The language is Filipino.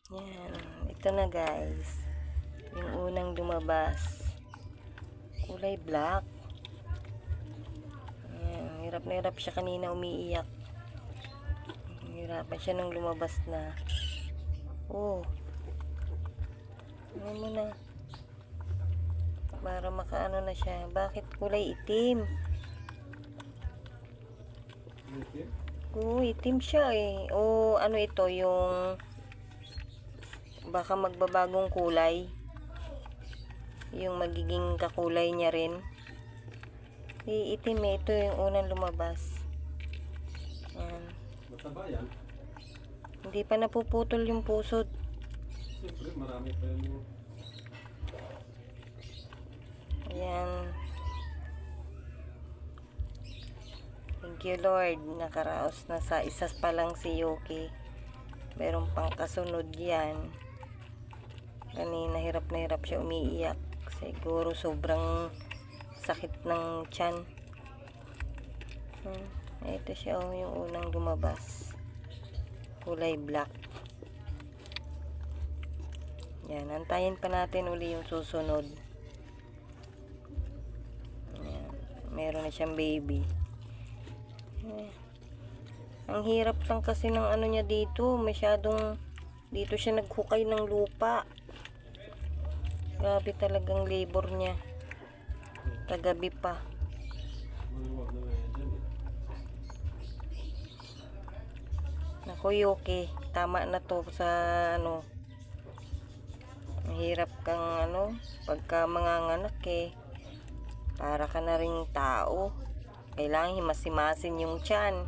Yan, ito na guys. Yung unang lumabas. Kulay black. Ayan, hirap na hirap siya kanina, umiiyak. Hirapan siya nung lumabas na. Oh. Ano mo na. Para makaano na siya. Bakit kulay itim? Oo, itim siya eh. O ano ito, yung baka magbabagong kulay. Yung magiging kakulay niya rin. Itim eh. Ito yung unang lumabas. Ayan. Mataba yan. Hindi pa napuputol yung pusod. Siyempre, marami pa yun. Ayan. Thank you Lord. Nakaraos na sa isa pa lang si Yuki. Meron pang kasunod yan. Kanina hirap na hirap siya umiiyak. Siguro sobrang sakit ng tiyan. Ito siya oh, yung unang lumabas. Kulay black. Yan. Antayin pa natin uli yung susunod. Yan. Meron na siyang baby. Ang hirap lang kasi ng ano niya dito. Masyadong dito siya naghukay ng lupa. Grabe talagang labor niya. Kagabi pa. Maluwag na yan dyan. Naku Yuki, tama na to sa ano. Mahirap kang ano, pagka manganganak eh. Para ka na ring tao. Kailangan himasimasin yung tiyan.